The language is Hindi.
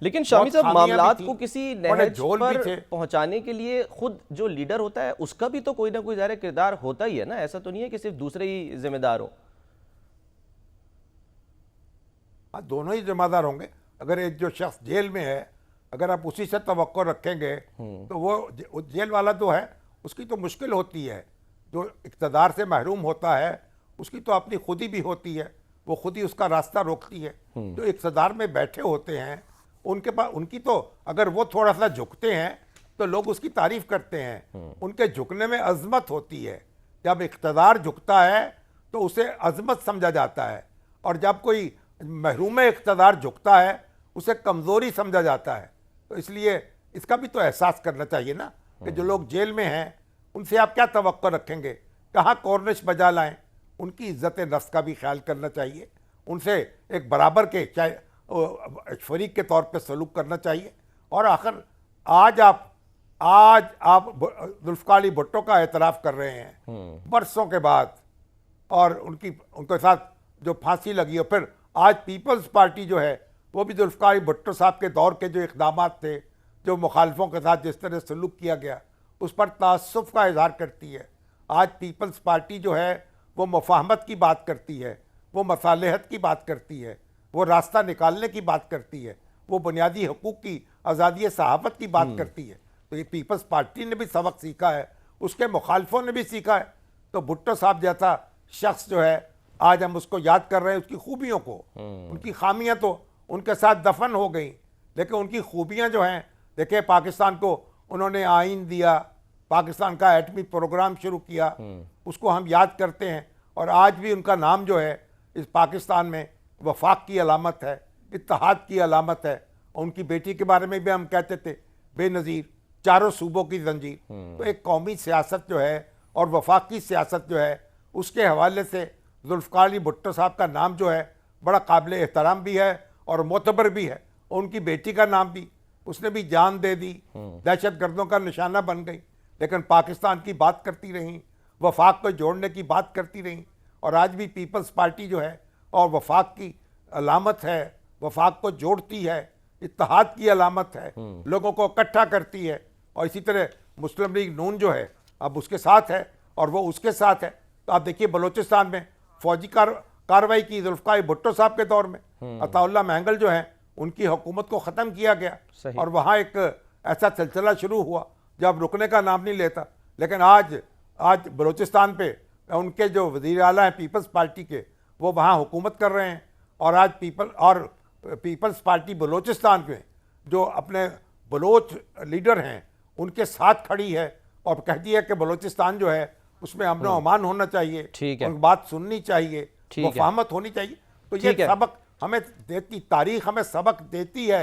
लेकिन शामी साहब, मामलात को किसी नहज पर थे। पहुंचाने के लिए खुद जो लीडर होता है उसका भी तो कोई ना कोई ज़ाहिर किरदार होता ही है ना। ऐसा तो नहीं है कि सिर्फ दूसरे ही जिम्मेदार हो। हाँ, दोनों ही जिम्मेदार होंगे। अगर एक जो शख्स जेल में है, अगर आप उसी से तवक्को रखेंगे तो वो जेल वाला जो है उसकी तो मुश्किल होती है। जो इक़्तिदार से महरूम होता है उसकी तो अपनी खुदी भी होती है, वो खुद ही उसका रास्ता रोकती है। जो इक़्तिदार में बैठे होते हैं उनके पास, उनकी तो अगर वो थोड़ा सा झुकते हैं तो लोग उसकी तारीफ करते हैं। उनके झुकने में अजमत होती है। जब इक़्तिदार झुकता है तो उसे अजमत समझा जाता है, और जब कोई महरूम इक़्तिदार झुकता है उसे कमज़ोरी समझा जाता है। तो इसलिए इसका भी तो एहसास करना चाहिए ना कि जो लोग जेल में हैं उनसे आप क्या तवक्को रखेंगे, कहाँ कॉर्निश बजा लाएं। उनकी इज्जत नफ्स का भी ख्याल करना चाहिए, उनसे एक बराबर के चाहे फरीक के तौर पे सलूक करना चाहिए। और आखिर आज आप जुल्फ़िकार अली भुट्टो का एतराफ़ कर रहे हैं बरसों के बाद, और उनके साथ जो फांसी लगी, और फिर आज पीपल्स पार्टी जो है वो भी जुल्फ़िकार अली भुट्टो साहब के दौर के जो इक़दामात थे, जो मुखालफों के साथ जिस तरह सलूक किया गया, उस पर तासुफ़ का इज़हार करती है। आज पीपल्स पार्टी जो है वो मुफ़ाहमत की बात करती है, वो मसालहत की बात करती है, वो रास्ता निकालने की बात करती है, वो बुनियादी हकूक़ की, आज़ादी सहाफ़त की बात करती है। तो ये पीपल्स पार्टी ने भी सबक सीखा है, उसके मुखालफों ने भी सीखा है। तो भुट्टो साहब जैसा शख्स जो है आज हम उसको याद कर रहे हैं, उसकी खूबियों को। उनकी खामियां तो उनके साथ दफन हो गई, लेकिन उनकी खूबियां जो हैं, देखिए पाकिस्तान को उन्होंने आइन दिया, पाकिस्तान का एटमी प्रोग्राम शुरू किया, उसको हम याद करते हैं। और आज भी उनका नाम जो है इस पाकिस्तान में वफाक की अलामत है, इत्तेहाद की अलामत है। और उनकी बेटी के बारे में भी हम कहते थे बेनज़ीर, चारों सूबों की जंजीर। तो एक कौमी सियासत जो है और वफाकी सियासत जो है, उसके हवाले से जुल्फ़िकार अली भुट्टो साहब का नाम जो है बड़ा काबिल एहतराम भी है और मोतबर भी है। और उनकी बेटी का नाम भी, उसने भी जान दे दी, दहशत गर्दों का निशाना बन गई, लेकिन पाकिस्तान की बात करती रहीं, वफाक को जोड़ने की बात करती रहीं। और आज भी पीपल्स पार्टी जो है और वफाक की अलामत है, वफाक को जोड़ती है, इत्तेहाद की अलामत है, लोगों को इकट्ठा करती है। और इसी तरह मुस्लिम लीग नून जो है अब उसके साथ है और वो उसके साथ है। तो आप देखिए बलूचिस्तान में फौजी कार्रवाई की जुल्फ़िकार अली भुट्टो साहब के दौर में, अताउल्लाह महंगल जो है उनकी हुकूमत को ख़त्म किया गया, और वहाँ एक ऐसा सिलसिला शुरू हुआ जब रुकने का नाम नहीं लेता। लेकिन आज बलूचिस्तान पे उनके जो वज़ीर आला हैं पीपल्स पार्टी के, वो वहाँ हुकूमत कर रहे हैं। और आज पीपल्स पार्टी बलूचिस्तान में जो अपने बलोच लीडर हैं उनके साथ खड़ी है और कहती है कि बलूचिस्तान जो है उसमें अमन व अमान होना चाहिए, उनकी बात सुननी चाहिए, मुफ़ाहमत होनी चाहिए। तो ये सबक हमें देती, तारीख हमें सबक देती है